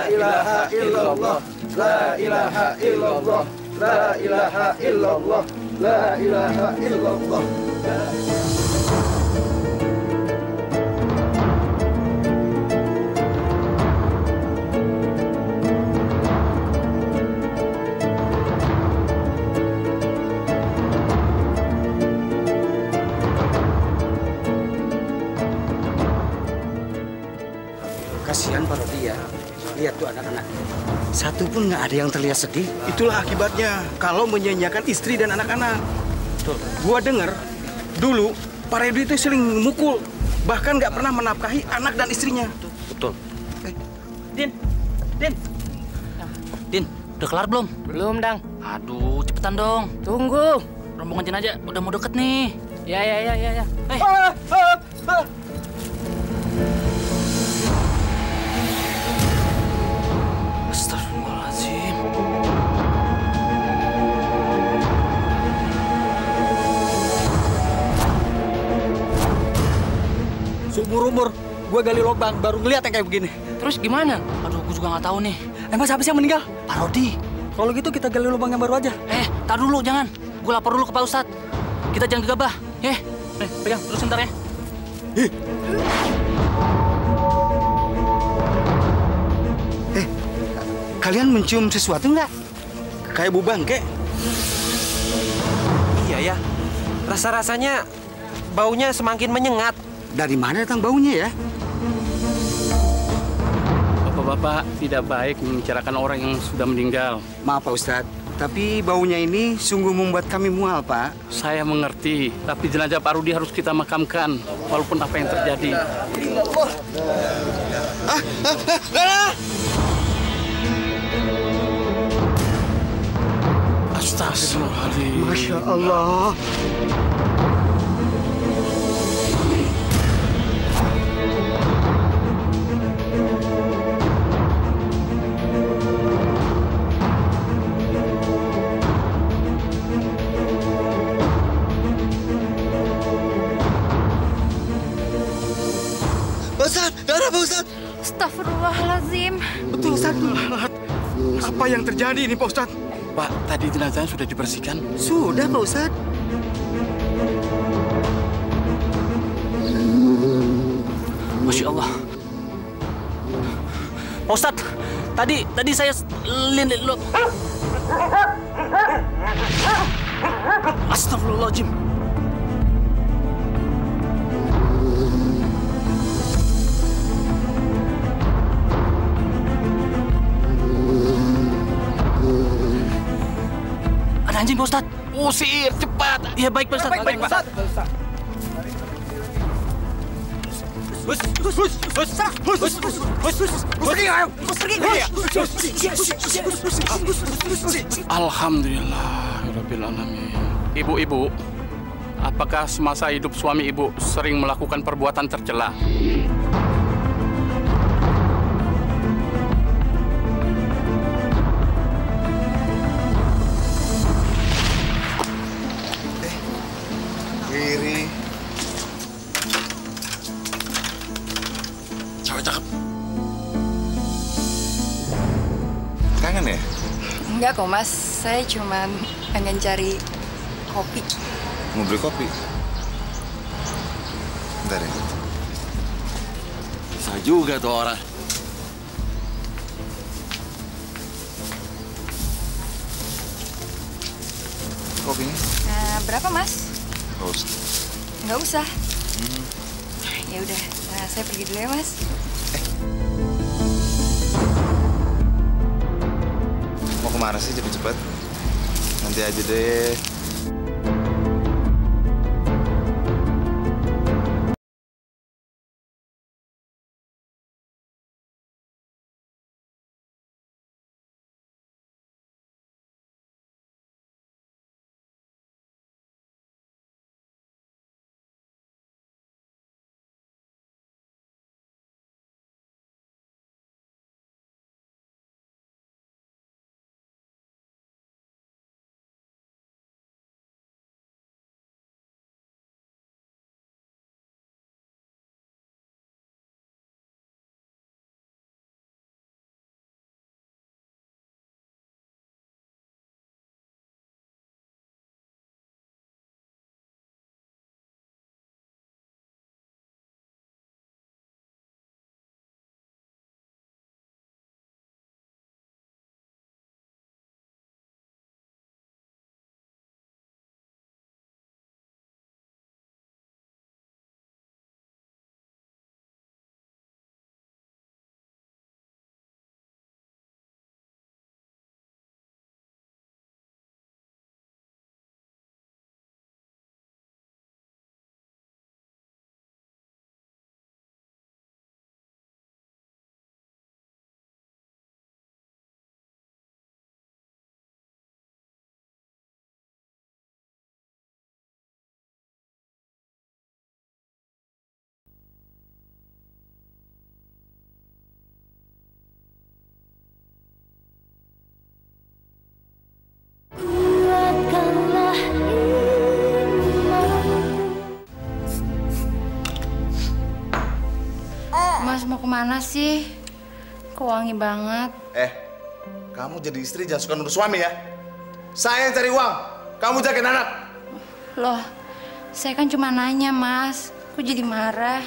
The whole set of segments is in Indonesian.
ilaha illallah, la ilaha illallah, la ilaha illallah, la ilaha illallah. Kasihan Pak Rodi ya. Lihat tuh anak-anak. Satu pun nggak ada yang terlihat sedih. Itulah akibatnya kalau menyanyiakan istri dan anak-anak. Gua dengar dulu Pak Rodi itu sering memukul, bahkan nggak pernah menafkahi anak dan istrinya. Betul. Din, udah kelar belum? Belum, Dang. Aduh, cepetan dong. Tunggu. Rombongan jenazah udah mau deket nih. Ya. Astagfirullahaladzim. Seumur-umur gue gali lubang baru ngeliat yang kayak begini. Terus gimana? Aduh, gue juga nggak tahu nih. Emang siapa sih yang meninggal? Pak Rodi. Kalau gitu kita gali lubang yang baru aja. Tar dulu, jangan. Gue lapor dulu ke Pak Ustadz. Kita jangan gegabah, ya. Nih, pegang, terus sebentar ya. Kalian mencium sesuatu nggak? Kayak bu bangke. Iya ya, rasa-rasanya baunya semakin menyengat. Dari mana datang baunya ya? Bapak-bapak tidak baik membicarakan orang yang sudah meninggal. Maaf Pak Ustadz, tapi baunya ini sungguh membuat kami mual Pak. Saya mengerti, tapi jenazah Pak Rudi harus kita makamkan, walaupun apa yang terjadi. Astagfirullahaladzim. Masya Allah. Ustaz, darah Pak Ustaz. Astagfirullahaladzim. Betul Ustaz. Apa yang terjadi ini Pak Ustaz? Pak, tadi jenazahnya sudah dibersihkan? Sudah Pak Ustadz. Masya Allah. Pak Ustadz, tadi saya lihat lo. Astagfirullahaladzim. Ada anjing Pak Ustadz. Usir, cepat! Iya baik Pak Ustadz. Baik Pak. Alhamdulillahirrabbilalamin. Ibu-ibu, apakah semasa hidup suami ibu sering melakukan perbuatan tercela? Riri. Cewek cakep. Kangen ya? Enggak kok, Mas. Saya cuma pengen cari kopi. Mau beli kopi? Bentar ya. Bisa juga tuh orang. Kopinya? Berapa, Mas? Nggak usah. Nggak usah. Ya udah, saya pergi dulu ya, Mas. Mau kemana sih cepet-cepet? Nanti aja deh. kemana sih? Kok wangi banget? Kamu jadi istri jangan suka nuduh suami ya. Saya yang cari uang, kamu jagain anak. Loh, saya kan cuma nanya, Mas. Kok jadi marah?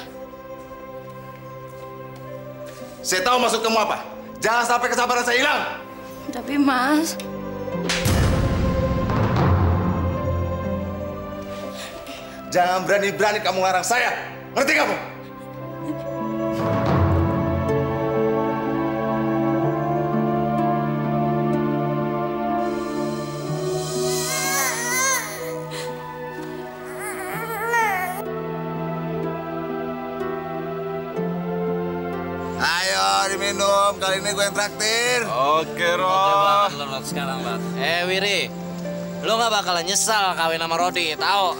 Saya tahu maksud kamu apa. Jangan sampai kesabaran saya hilang. Tapi, Mas... Jangan berani-berani kamu ngarang saya. Ngerti kamu? Ayo diminum, kali ini gue yang traktir. Oke, Rod. Oke banget lo, Rod, sekarang, Rod. Wiri, lo gak bakalan nyesal kawin sama Rodi, tau?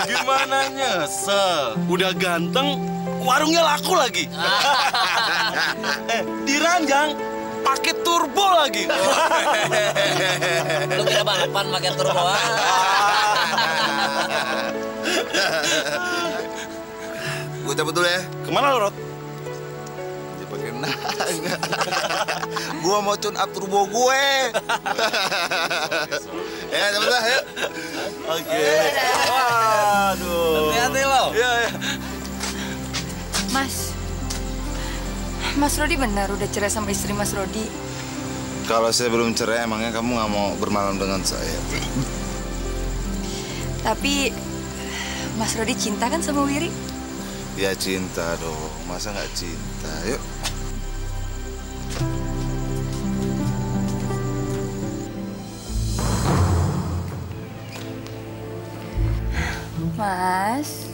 Gimana nyesel? Udah ganteng, warungnya laku lagi. Diranjang, pakai turbo lagi. Lo kira balapan pakai turbo? Gue cabut dulu ya. Kemana lo, Rod? Pakai nanya. Gue mau tune up turbo gue. Ya, cabut lah, yuk. Oke. Waduh. Hati-hati lo. Iya. Mas Rodi benar udah cerai sama istri Mas Rodi? Kalau saya belum cerai, emangnya kamu nggak mau bermalam dengan saya? Tapi Mas Rodi cinta kan sama Wiri? Ya cinta dong, masa nggak cinta? Yuk. Mas.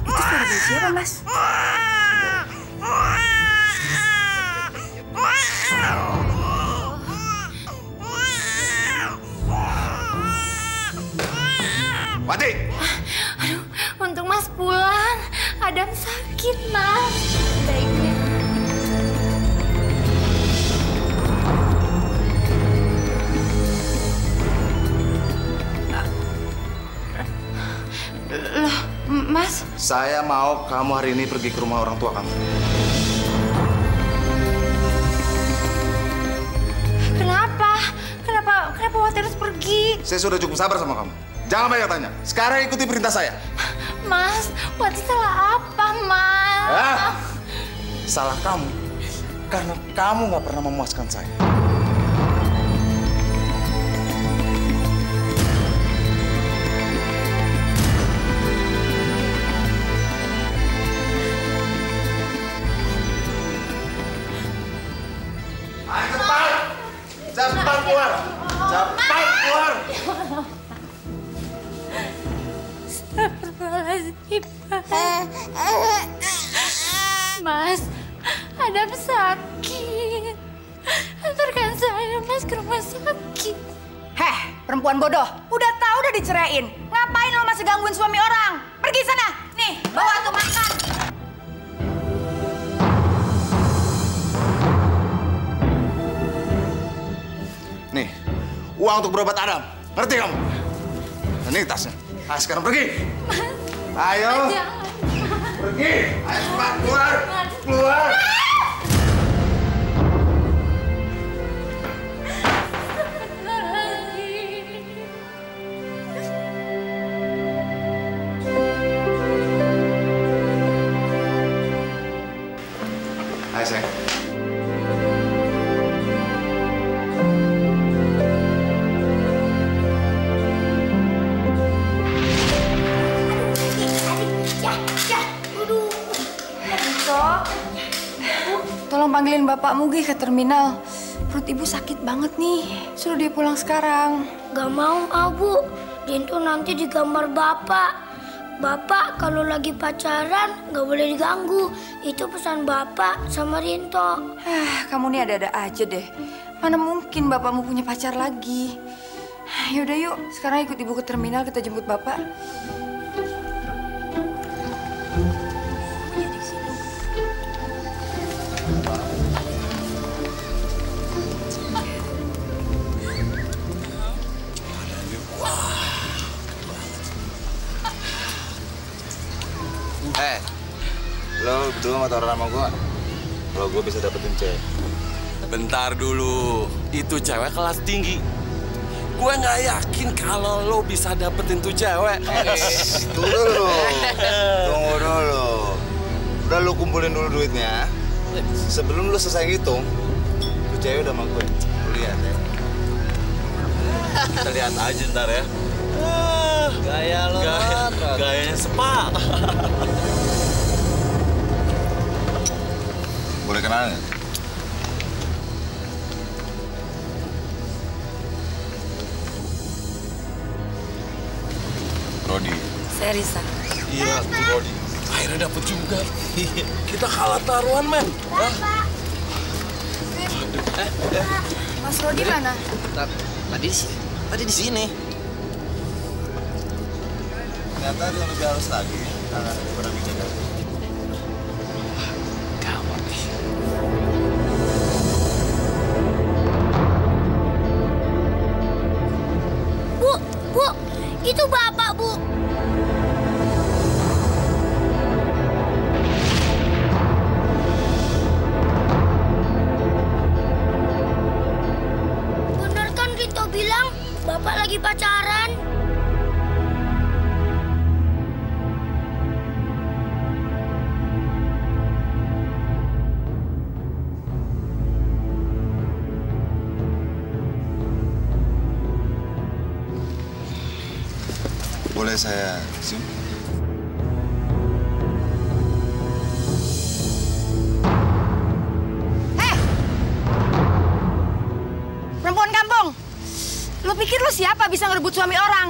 Itu suara dari siapa, Mas? Wati! Aduh, untung Mas pulang. Adam sakit, Mas. Baiknya. Loh, Mas? Saya mau kamu hari ini pergi ke rumah orang tua kamu. Kenapa Wati harus pergi? Saya sudah cukup sabar sama kamu. Jangan banyak tanya. Sekarang ikuti perintah saya. Mas, Wati salah apa, Mas? Salah kamu. Karena kamu nggak pernah memuaskan saya. Cepat keluar! Cepat keluar! Astagfirullahaladzim, Mas, Adam sakit. Antarkan saya, Mas, ke rumah sakit. Heh, perempuan bodoh. Udah tahu udah diceraiin. Ngapain lo masih gangguin suami orang? Pergi sana. Nih, bawa tuh makan. Nih, uang untuk berobat Adam. Ngerti kamu? Ini tasnya. Ayo sekarang pergi. Ayo. Pergi. Ayo cepat keluar. Keluar. Ayo sayang. Tolong panggilin Bapak Mugi ke terminal. Perut Ibu sakit banget nih. Suruh dia pulang sekarang. Gak mau, Bu. Dinto nanti digambar Bapak. Bapak kalau lagi pacaran gak boleh diganggu. Itu pesan Bapak sama Rinto. Kamu nih ada-ada aja deh. Mana mungkin Bapakmu punya pacar lagi. Yaudah yuk, sekarang ikut Ibu ke terminal, kita jemput Bapak. mau taruh nama gue? Kalau gue bisa dapetin cewek. Bentar dulu, itu cewek kelas tinggi. Gue nggak yakin kalau lo bisa dapetin tuh cewek. Tunggu dulu. Tunggu dulu. Udah lu kumpulin dulu duitnya. Sebelum lu selesai ngitung, tuh cewek udah sama gue. Lu lihat ya. Kita lihat aja ntar ya. Gaya lo, Gayanya sepak. Boleh kenalan nggak? Rodi. Saya Risa. Iya, tuh Rodi. Akhirnya dapet juga. Kita kalah taruhan, men. Mas Rodi mana? Tadi di sini. Ternyata dia lebih halus lagi. Tangan daripada bicara. Gawat nih. Bu, itu Bapak, Bu. Bener kan Rinto bilang Bapak lagi pacaran? Boleh saya cium? Perempuan kampung! Lu pikir lu siapa bisa ngerebut suami orang?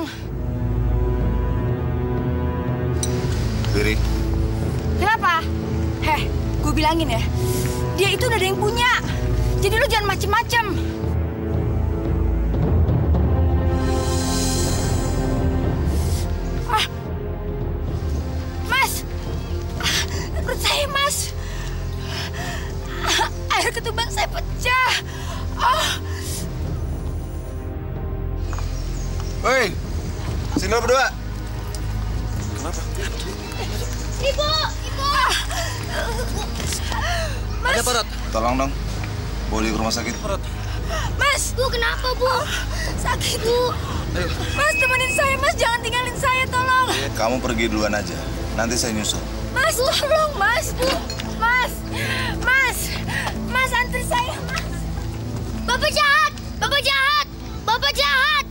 Riri. Kenapa? Gue bilangin ya, dia itu udah ada yang punya. Jadi lu jangan macem-macem. Mas, air ketuban saya pecah. Hei, sini lo berdua. Kenapa? Ibu! Mas, Ada perut. Tolong dong, bawa dia ke rumah sakit. Mas, Bu, kenapa, Bu? Sakit, Bu. Mas, temenin saya, Mas. Jangan tinggalin saya, tolong. Kamu pergi duluan aja, nanti saya nyusul. Mas, tolong, Mas. Mas, antar saya, Mas. Bapak jahat! Bapak jahat! Bapak jahat!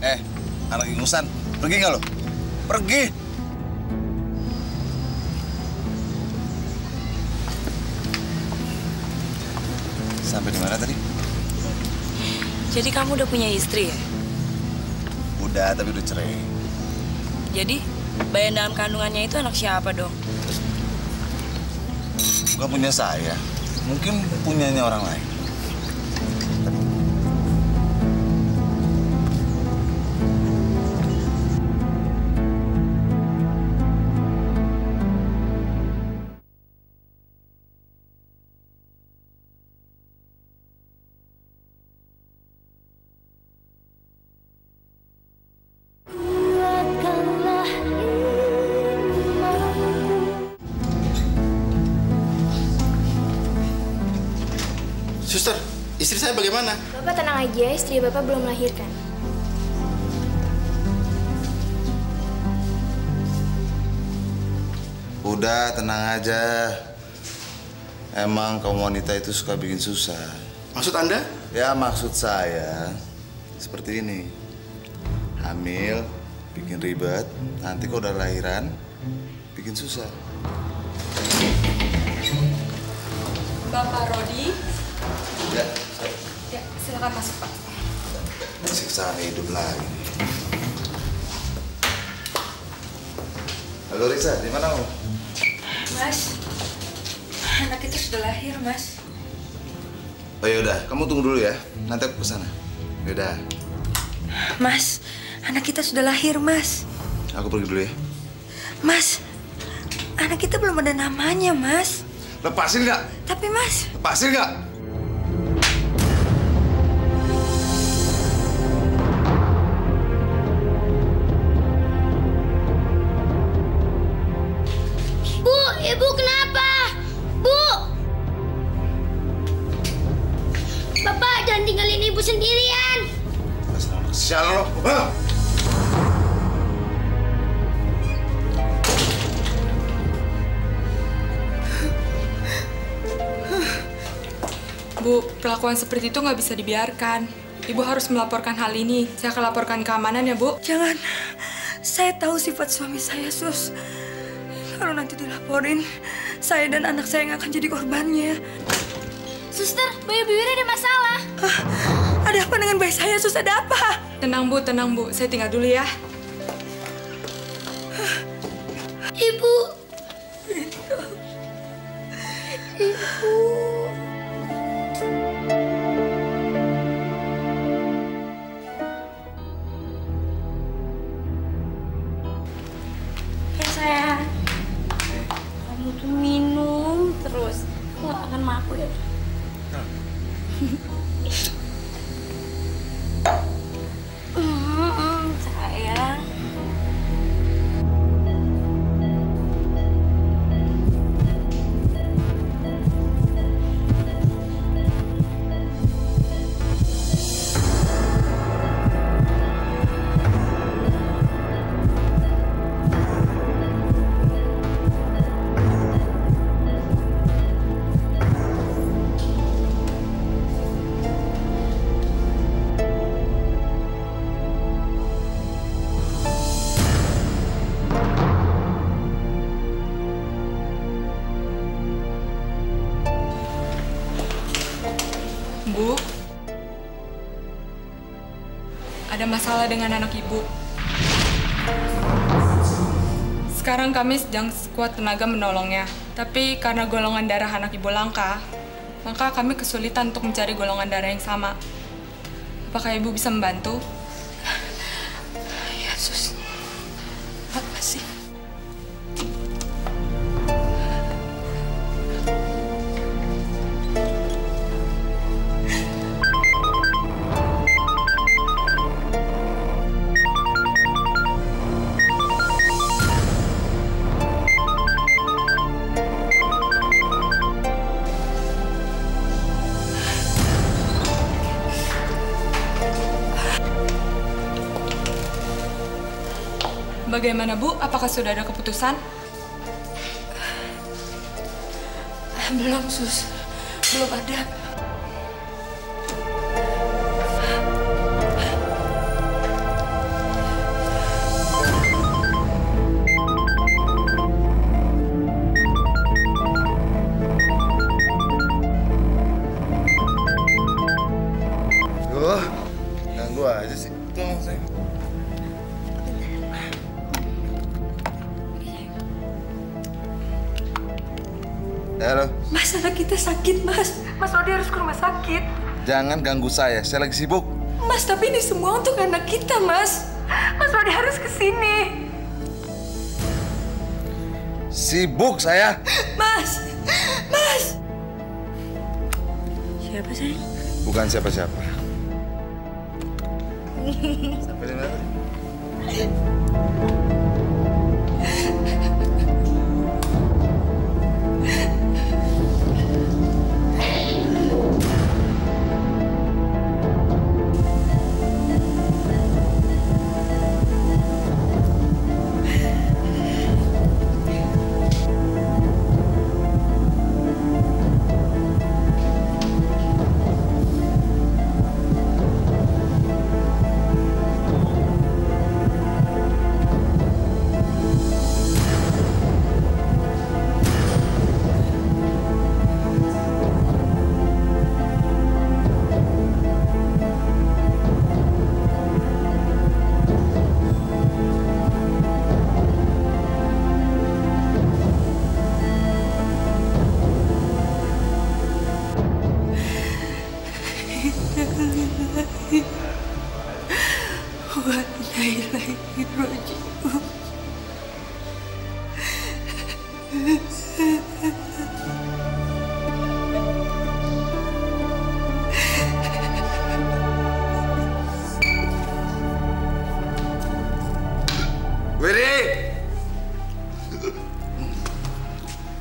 Anak ingusan, pergi nggak lo? Pergi! Sampai di mana tadi? Jadi kamu udah punya istri ya? Udah, tapi udah cerai. Jadi bayi dalam kandungannya itu anak siapa dong? Bukan punya saya, mungkin punyanya orang lain. Suster, istri saya bagaimana? Bapak tenang aja, istri Bapak belum melahirkan. Udah, tenang aja. Emang kaum wanita itu suka bikin susah. Maksud Anda? Ya, maksud saya seperti ini. Hamil, bikin ribet. Nanti kalau udah lahiran, bikin susah. Bapak Rodi. Ya, Ya, silakan masuk, Pak. siksaan hidup lagi. Halo Risa, di mana kamu? Mas, anak kita sudah lahir, Mas. Oh yaudah, kamu tunggu dulu ya. Nanti aku kesana. Yaudah. Mas, anak kita sudah lahir, Mas. Aku pergi dulu ya. Mas, anak kita belum ada namanya, Mas. Lepasin nggak? Tapi, Mas... Lepasin nggak? Bu, Ibu kenapa? Bu! Bu, perlakuan seperti itu nggak bisa dibiarkan. Ibu harus melaporkan hal ini. Saya akan laporkan keamanan ya, Bu. Jangan. Saya tahu sifat suami saya, Sus. Kalau nanti dilaporin, saya dan anak saya yang akan jadi korbannya. Suster, bayi Wiri ada masalah. Ada apa dengan bayi saya, Sus? Ada apa? Tenang, Bu. Tenang, Bu. Saya tinggal dulu ya. Ibu. Ibu. Sayang, kamu tuh minum terus, aku gak akan mabuk ya. Sayang. Bu, ada masalah dengan anak Ibu. Sekarang kami sedang sekuat tenaga menolongnya. Tapi karena golongan darah anak Ibu langka, maka kami kesulitan untuk mencari golongan darah yang sama. Apakah Ibu bisa membantu? Ya, Sus. Makasih. Bagaimana, Bu? Apakah sudah ada keputusan? Belum, Sus. Belum ada. Duh, ganggu aja sih. Tolong, sayang. Halo. Mas, anak kita sakit, Mas. Mas Rodi harus ke rumah sakit. Jangan ganggu saya lagi sibuk. Mas, tapi ini semua untuk anak kita, Mas. Mas Rodi harus ke sini. Sibuk saya. Mas. Mas. Siapa, sayang? Bukan siapa-siapa. Sampai di mana?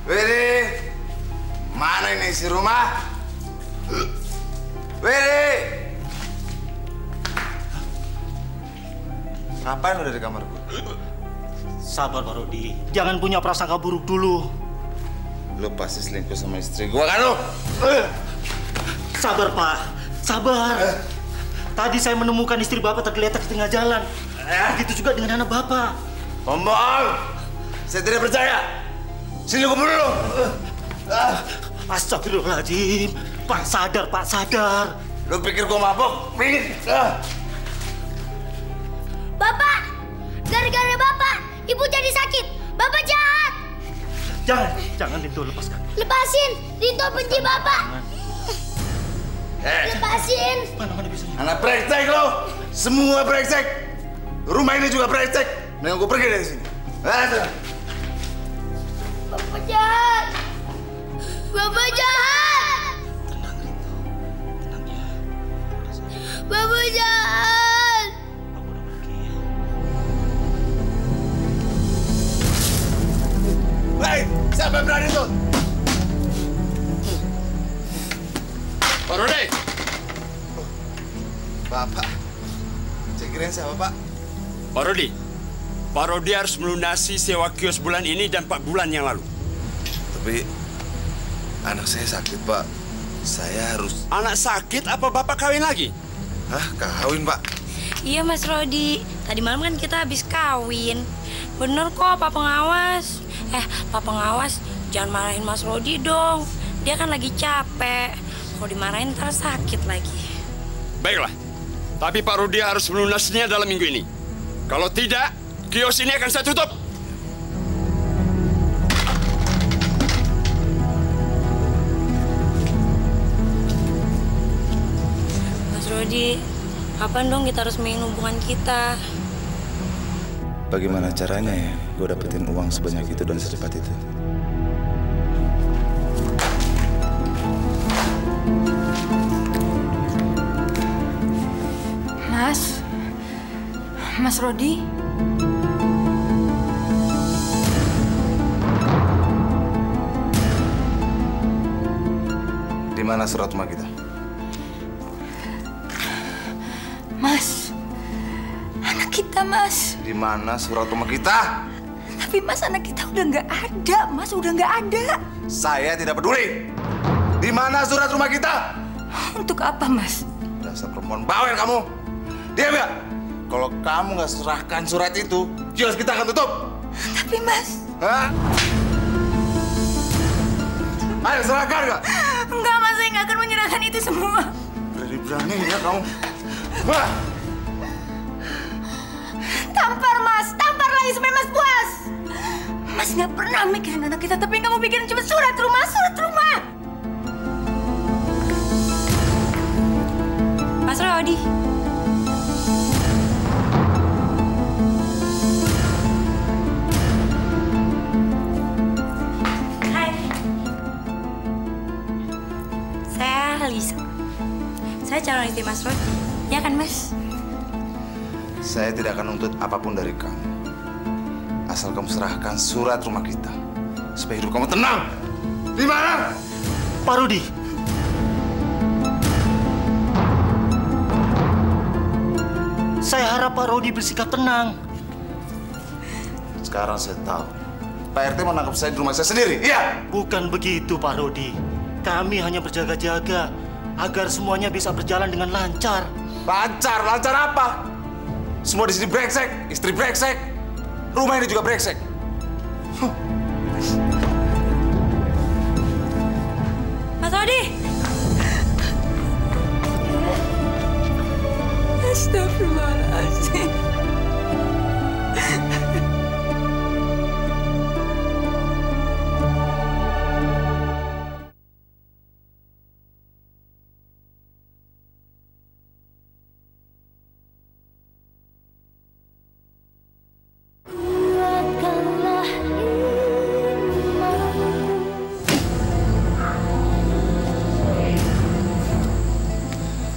Wiri, mana ini isi rumah? Wiri, Ngapain udah di kamar gue? Sabar Pak Rodi, jangan punya prasangka buruk dulu. Lu pasti selingkuh sama istri gua kan lu? Sabar Pak, sabar. Tadi saya menemukan istri Bapak tergeletak di tengah jalan. Begitu juga dengan anak Bapak. Bohong! Saya tidak percaya. Sini gua bunuh lu. Astagfirullahaladzim. Pak sadar, Pak sadar. Lu pikir gua mabok? Bapak, gara-gara Bapak, Ibu jadi sakit. Bapak jahat. Jangan Rinto, lepaskan. Lepasin, Rinto benci Bapak. Lepasin. Mana bisa? Anak brengsek lo. Semua brengsek. Rumah ini juga brengsek. Mendingan gua pergi dari sini. Bapak jahat. Bapak jahat. Tenang Rinto, tenang ya. Bapak jahat. Hei, siapa yang berani tuh? Pak Rodi! Bapak, saya kirain siapa, Pak? Pak Rodi harus melunasi sewa kios bulan ini dan 4 bulan yang lalu. Tapi, anak saya sakit, Pak. Saya harus... Anak sakit apa Bapak kawin lagi? Hah, kawin, Pak? Iya, Mas Rodi. Tadi malam kan kita habis kawin. Bener kok, Pak Pengawas. Pak Pengawas, jangan marahin Mas Rodi dong. Dia kan lagi capek. Kalau dimarahin ntar sakit lagi. Baiklah, tapi Pak Rodi harus melunasinya dalam minggu ini. Kalau tidak, kios ini akan saya tutup. Mas Rodi, kapan dong kita harus main hubungan kita? Bagaimana caranya ya gue dapetin uang sebanyak itu dan secepat itu? Mas Rodi? Di mana surat rumah kita? Mas, anak kita, Mas. Di mana surat rumah kita? Tapi Mas, anak kita udah nggak ada, Mas. Udah nggak ada. Saya tidak peduli. Di mana surat rumah kita? Untuk apa, Mas? Dasar perempuan bawel kamu. Diam ya? Kalau kamu nggak serahkan surat itu, kios kita akan tutup. Tapi, Mas... Hah? Ayo, serahkan nggak? Enggak, Mas. Saya nggak akan menyerahkan itu semua. Berani ya kamu. Wah! Tampar, Mas. Tampar lagi sampai Mas puas. Mas nggak pernah mikirin anak kita, tapi kamu pikirin cuma surat rumah, surat rumah. Mas Rodi. Hai. Saya Lisa. Saya calon istri Mas Rodi. Ya kan, Mas? Saya tidak akan nuntut apapun dari kamu. Asal kamu serahkan surat rumah kita. Supaya hidup kamu tenang. Di mana? Pak Rudi. Saya harap Pak Rodi bersikap tenang. Sekarang saya tahu. Pak RT menangkap saya di rumah saya sendiri. Iya? Bukan begitu, Pak Rodi. Kami hanya berjaga-jaga agar semuanya bisa berjalan dengan lancar. Lancar? Lancar apa? Semua di sini brengsek, istri brengsek, rumah ini juga brengsek. Mas Rodi. Astagfirullahaladzim.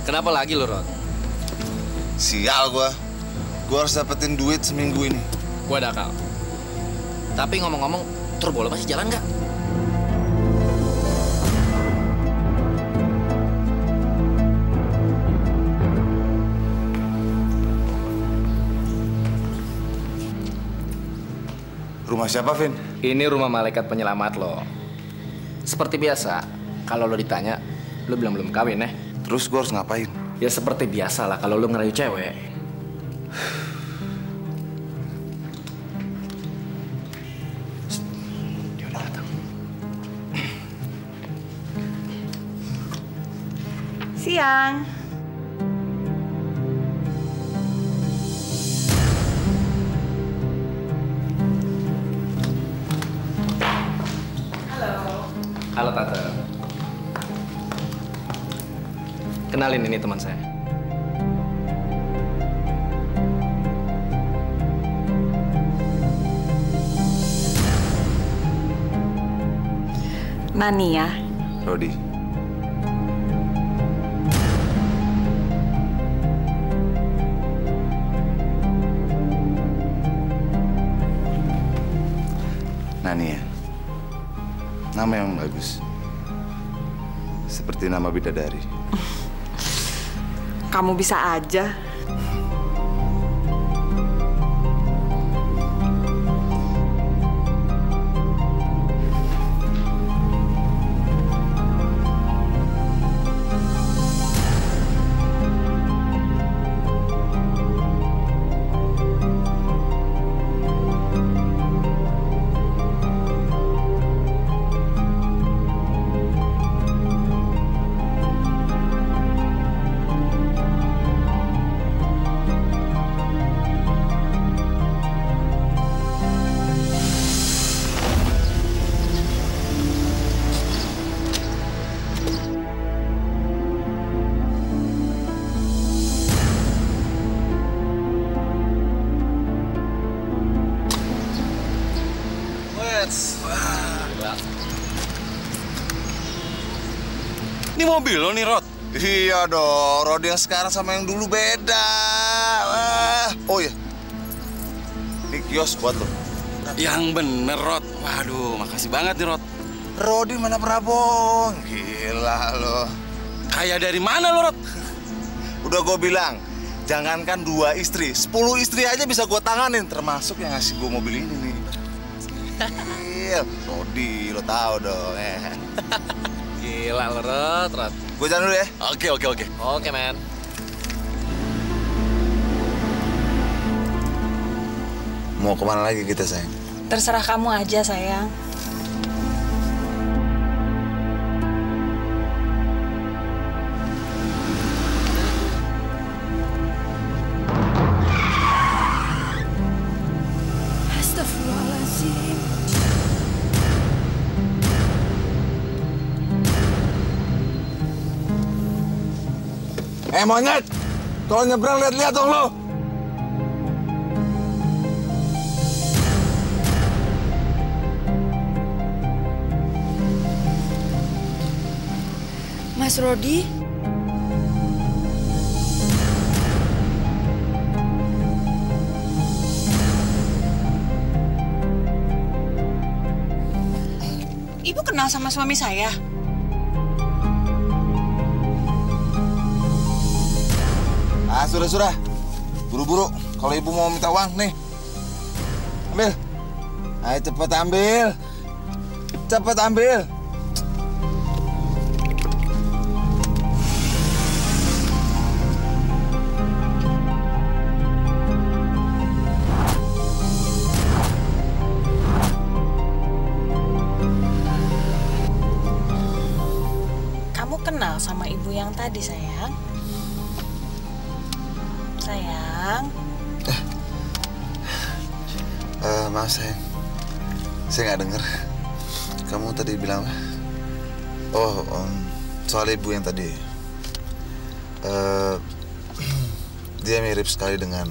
Kenapa lagi lo, Rod? Sial gua. Gua harus dapetin duit seminggu ini. Gua ada akal. Tapi ngomong-ngomong, turbo lo masih jalan nggak? Rumah siapa, Vin? Ini rumah malaikat penyelamat lo. Seperti biasa, kalau lo ditanya, lo bilang belum kawin ya. Terus gue harus ngapain? Ya seperti biasa lah kalau lo ngerayu cewek. Dia udah datang. Siang. Halo Tante. Kenalin, ini teman saya. Nania. Rodi. Nania. Nama yang bagus. Seperti nama bidadari. Kamu bisa aja. Ini mobil lo nih, Rod? Iya dong, Rodi yang sekarang sama yang dulu beda. Oh iya, ini kios buat lo. Yang bener, Rod. Waduh, makasih banget nih, Rod. Rodi mana pernah bohong, gila lo. Kayak dari mana lo, Rod? Udah gue bilang, jangankan 2 istri, 10 istri aja bisa gue tanganin, termasuk yang ngasih gue mobil ini nih. Gila, Rodi, lo tau dong. Gila lo, Rod. Gue jalan dulu ya. Oke. Oke, men. Mau kemana lagi kita, sayang? Terserah kamu aja, sayang. Astagfirullahaladzim. Monyet! Kalau nyebrang lihat-lihat dong lo! Mas Rodi? Ibu kenal sama suami saya? Sudah. Buru-buru. Kalau ibu mau minta uang, nih. Ambil. Ayo cepet ambil. Cepet ambil. Kamu kenal sama ibu yang tadi, sayang? Sayang. Maaf, sayang. Saya nggak dengar. Kamu tadi bilang apa? Oh, soal ibu yang tadi. Dia mirip sekali dengan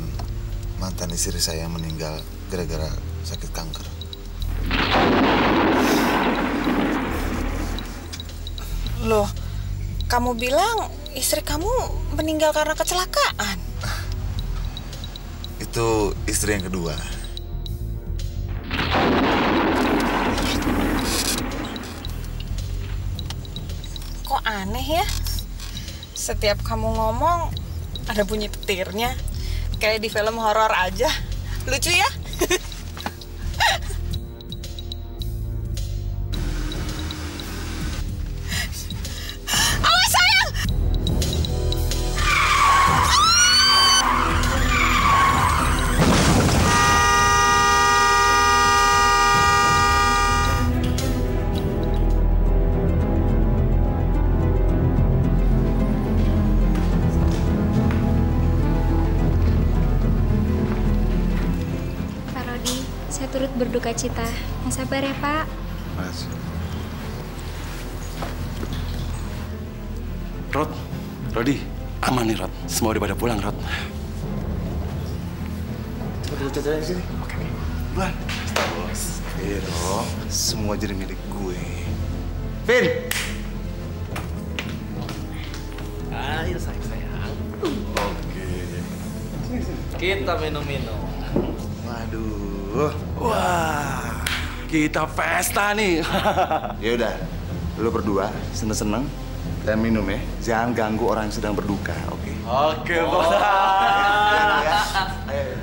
mantan istri saya yang meninggal gara-gara sakit kanker. Loh, kamu bilang istri kamu meninggal karena kecelakaan. Itu istri yang kedua. Kok aneh ya? Setiap kamu ngomong ada bunyi petirnya. Kayak di film horor aja. Lucu ya? turut berduka cita. Yang sabar ya, Pak. Makasih. Rod, Rodi, aman nih Rod. Semua udah pada pulang, Rod. Coba dulu caca sini. Oke. Bulan. Bos. Vero, semua jadi milik gue. Vin. Ayo sayang. Oke. Kita minum-minum. Waduh. Wah, kita pesta nih. Ya udah, lu berdua seneng-seneng dan minum ya. Jangan ganggu orang yang sedang berduka, oke? Oke, Bos. Ayo.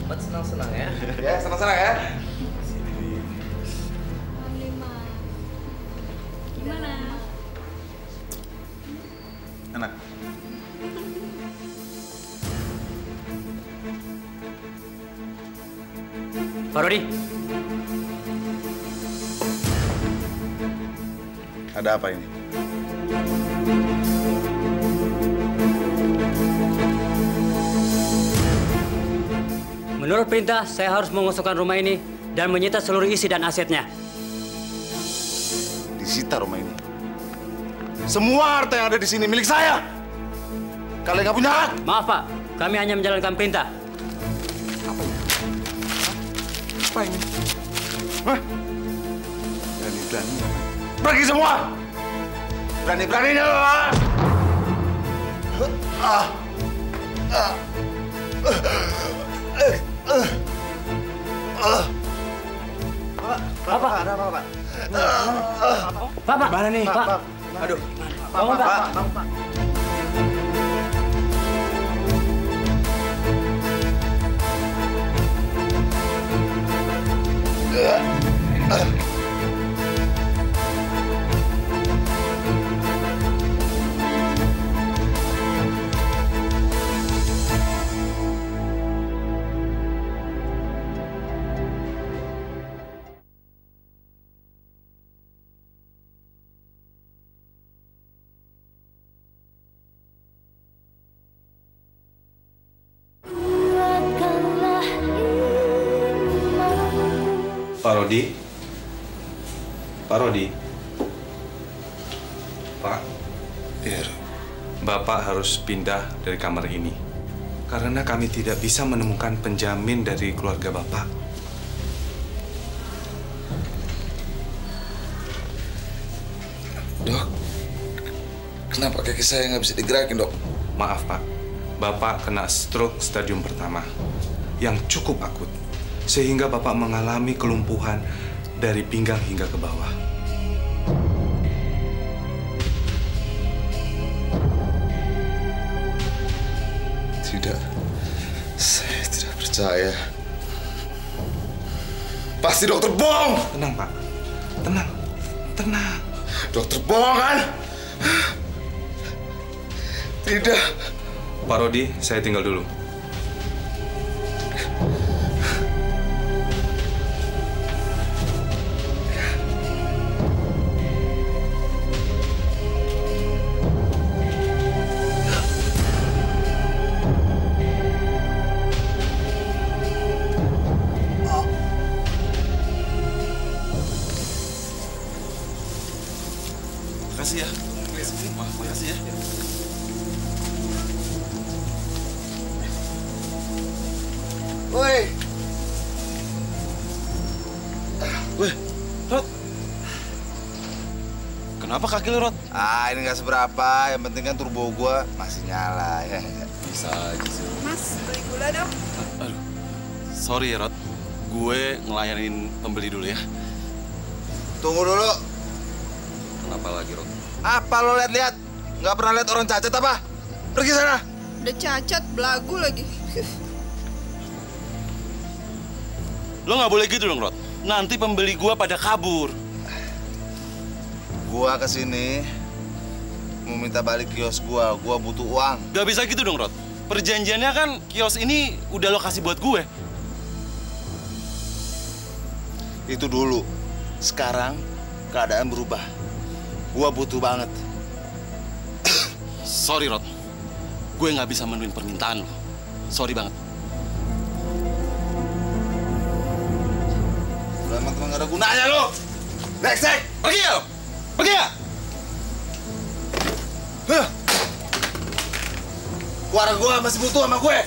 Buat senang-senang ya. Ya, senang-senang ya. Gimana? Enak. Pak Rodi. Ada apa ini? Menurut perintah, saya harus mengosongkan rumah ini dan menyita seluruh isi dan asetnya. Disita rumah ini. Semua harta yang ada di sini milik saya. Kalian nggak punya hak. Maaf, Pak. Kami hanya menjalankan perintah. Apa ini? Hah? Berani-berani. Pergi semua! Berani-beraninya lo! Apa? Ada apa, Pak? Pak. Mana nih? Pak. Aduh. Bangun, Pak. Bangun, Pak. Pak Rodi. Pak. Bapak harus pindah dari kamar ini. Karena kami tidak bisa menemukan penjamin dari keluarga Bapak. Dok, kenapa kaki saya nggak bisa digerakin, Dok? Maaf, Pak. Bapak kena stroke stadium pertama yang cukup akut. Sehingga Bapak mengalami kelumpuhan dari pinggang hingga ke bawah. Tidak, saya tidak percaya. Pasti dokter bohong. Tenang, Pak. Tenang. Tenang. Dokter bohong kan? Tidak. Pak Rodi, saya tinggal dulu. Makasih ya. Makasih ya. Woi. Weh, Rod. Kenapa kaki lu, Rod? Ini nggak seberapa. Yang penting kan turbo gua masih nyala ya. Bisa aja sih. Mas, beli gula dong. Aduh, sorry ya, Rod. Gue ngelayanin pembeli dulu ya. Tunggu dulu. Kenapa lagi, Rod? Apa lo lihat-lihat? Nggak pernah lihat orang cacat apa? Pergi sana. Udah cacat, belagu lagi. Lo nggak boleh gitu dong, Rod. Nanti pembeli gua pada kabur. Gua kesini mau minta balik kios gua. Gua butuh uang. Gak bisa gitu dong, Rod. Perjanjiannya kan kios ini udah lo kasih buat gue. Itu dulu. Sekarang keadaan berubah. Gua butuh banget. Sorry, Rod. Gue nggak bisa menuhin permintaan lo. Sorry banget. Teman-teman gak ada gunanya lo. Brengsek, pergi ya lo. Pergi ya. Keluarga gue masih butuh sama gue.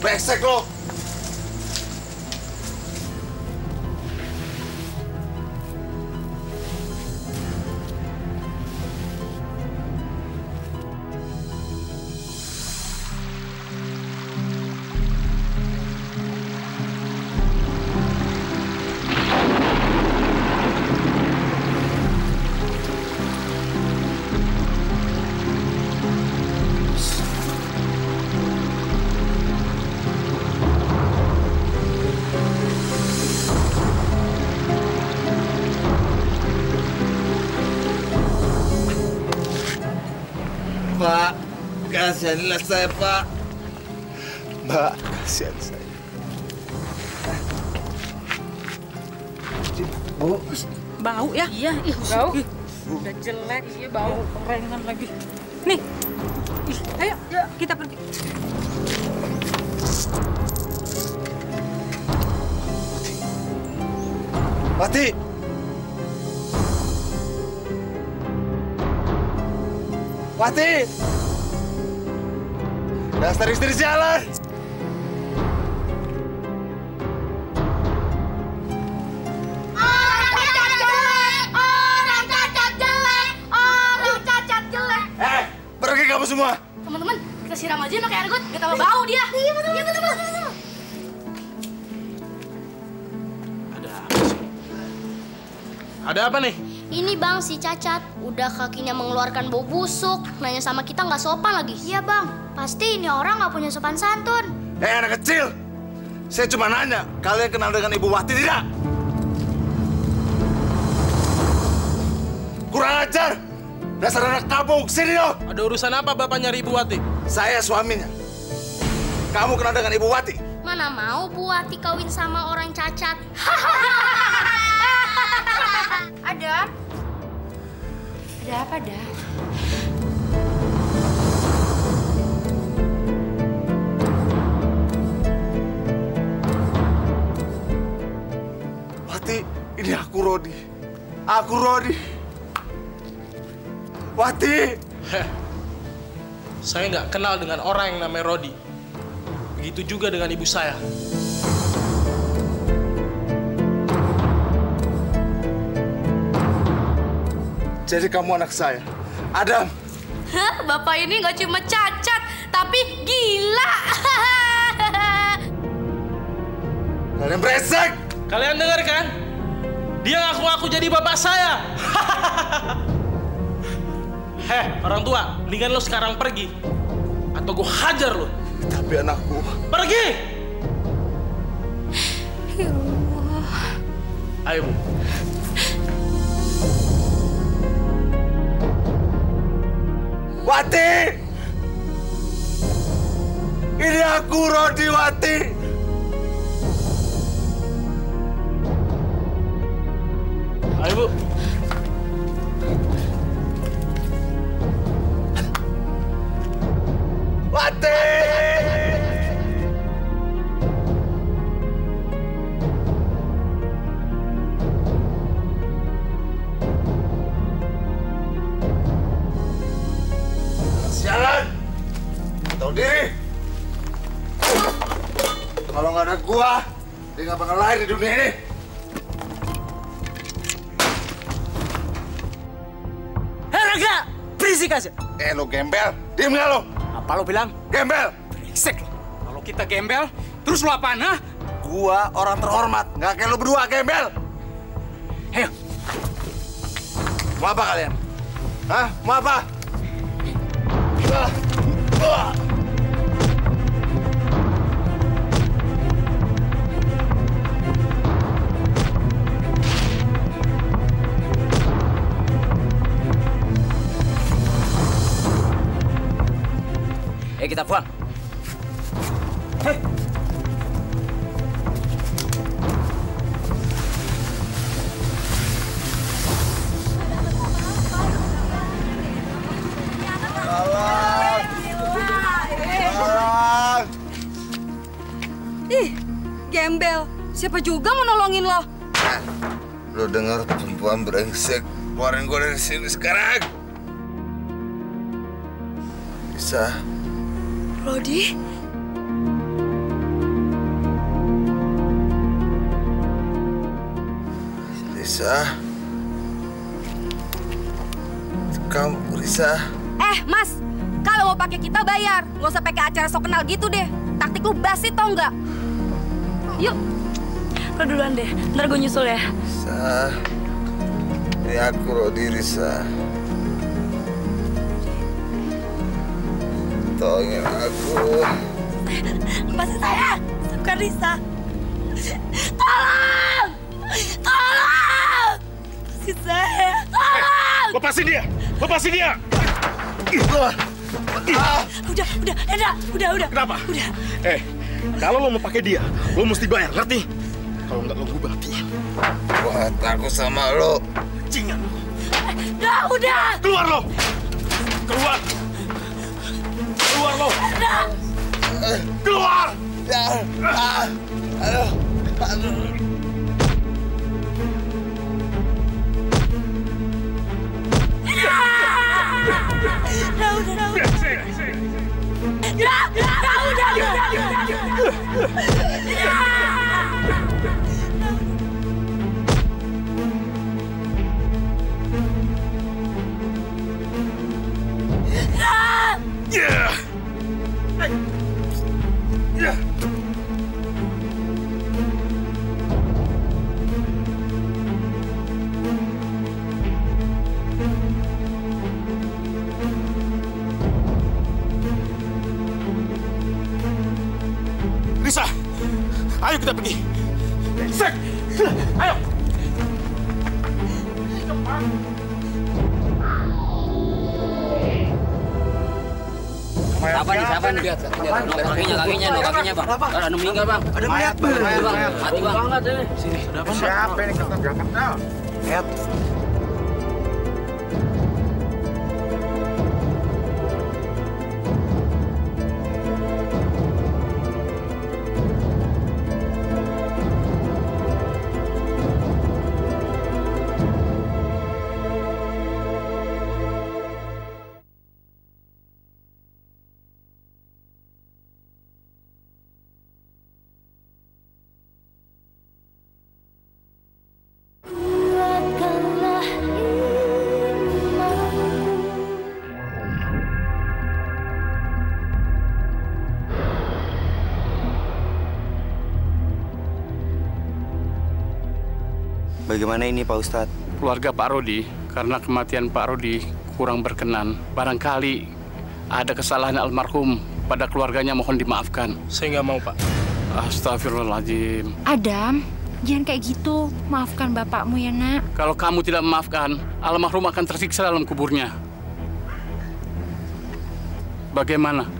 Brengsek lo. Pak, kasihanilah saya, Pak. Mbak, kasihan saya. Bu. Bau ya? Iya, bau. Udah jelek, iya bau. Kerengan lagi. Nih, ayo kita pergi. Wati! Wati! Dasar istri sialan! Pergi kamu semua! Teman-teman, kita siram aja pakai air got, biar tambah bau dia. Iya, betul. Ada apa nih? Ini bang, si Cacat udah kakinya mengeluarkan bau busuk. Nanya sama kita nggak sopan lagi. Iya bang, pasti ini orang nggak punya sopan santun. Anak kecil! Saya cuma nanya, kalian kenal dengan Ibu Wati tidak? Kurang ajar! Dasar anak kampung, sini dong! Ada urusan apa Bapak nyari Ibu Wati? Saya suaminya. Kamu kenal dengan Ibu Wati? Mana mau Bu Wati kawin sama orang cacat? Ada apa, Dah? Wati, ini aku Rodi. Aku Rodi. Wati! Saya nggak kenal dengan orang yang namanya Rodi. Begitu juga dengan ibu saya. Jadi kamu anak saya, Adam. Hah, Bapak ini nggak cuma cacat, tapi gila. Kalian brengsek! Kalian dengar kan? Dia ngaku-ngaku jadi bapak saya. Orang tua, mendingan lo sekarang pergi. Atau gue hajar lo. Tapi anakku... Pergi! Ya Allah. Ayo, Bu. Wati! Ini aku, Rodi Wati! Ayo, Bu. Wati! Sialan! Tahu diri! Kalau nggak ada gua, dia nggak bakal lahir di dunia ini. Hei, Raga! Berisik aja! Lo gembel! Diem nggak lo? Apa lo bilang? Gembel! Brengsek lo! Kalau kita gembel, terus lo apaan, ha? Gua orang terhormat, nggak kayak lo berdua gembel! Ayo! Mau apa kalian? Hah? Mau apa? Kita pulang. Hei. Ih, gembel. Siapa juga mau nolongin lo? Lo dengar perempuan brengsek? Keluarin gue dari sini sekarang. Bisa. Rodi? Risa. Kamu, Risa. Mas, kalau mau pakai kita bayar. Nggak usah pakai acara sok kenal gitu deh. Taktik lu basi tau nggak? Yuk. Lo duluan deh, ntar gue nyusul ya. Risa. Ini aku, Rodi, Risa. Tolongin aku. Lepasin saya, bukan Risa. Tolong! Tolong! Lepasin saya, tolong! Lepasin dia! Lepasin dia! Udah. Kenapa? Udah. Kalau lo mau pakai dia, lo mesti bayar, ngerti? Kalau nggak lo gue matiin. Gua takut sama lo. Cingan. Udah. Keluar lo! Keluar! Keluar lo! Keluar! Aduh. Risa, ayo kita pergi. Sek, ayo. Siapa nih? Lihat kakinya, Bang. Ada meninggal, Bang. Ada mayat, Bang. Mati, Bang. Banget ini. Sini. Siapa ini kata Jakarta? Lihat. Bagaimana ini Pak Ustadz? Keluarga Pak Rodi, karena kematian Pak Rodi kurang berkenan. Barangkali ada kesalahan almarhum pada keluarganya, mohon dimaafkan. Saya nggak mau, Pak. Astagfirullahaladzim. Adam, jangan kayak gitu. Maafkan bapakmu ya, Nak. Kalau kamu tidak memaafkan, almarhum akan tersiksa dalam kuburnya. Bagaimana?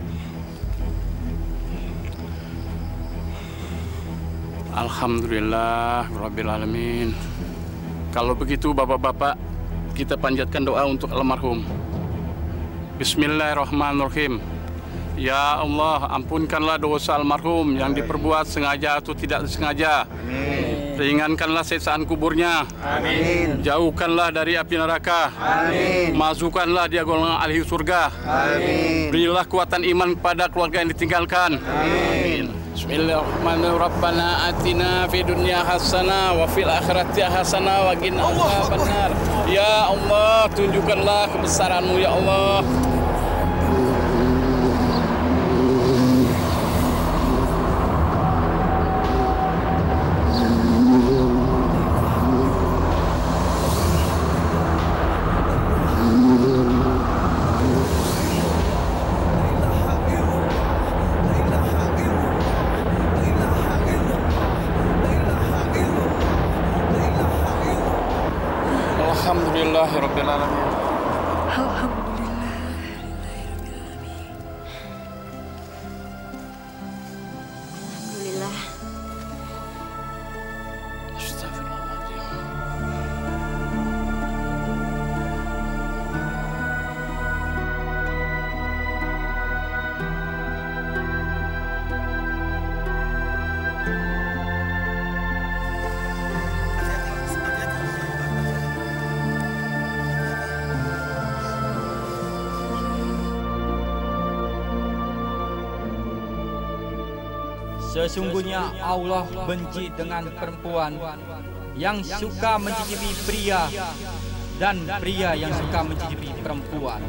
Alhamdulillah, Rabbil Alamin. Kalau begitu, bapak-bapak, kita panjatkan doa untuk almarhum. Bismillahirrahmanirrahim. Ya Allah, ampunkanlah dosa almarhum yang diperbuat sengaja atau tidak disengaja. Amin. Ringankanlah siksaan kuburnya. Amin. Jauhkanlah dari api neraka. Amin. Masukkanlah dia golongan ahli surga. Amin. Berilah kekuatan iman kepada keluarga yang ditinggalkan. Amin. Bismillahirrahmanirrahim. Rabbana atina fid dunya hasanah wa fil akhirati hasanah wa qina adzabannar. Ya Allah, tunjukkanlah kebesaran-Mu ya Allah. Alhamdulillahirabbil alamin. Alhamdulillah. Alhamdulillah. Sesungguhnya Allah benci dengan perempuan yang suka mencicipi pria dan pria yang suka mencicipi perempuan.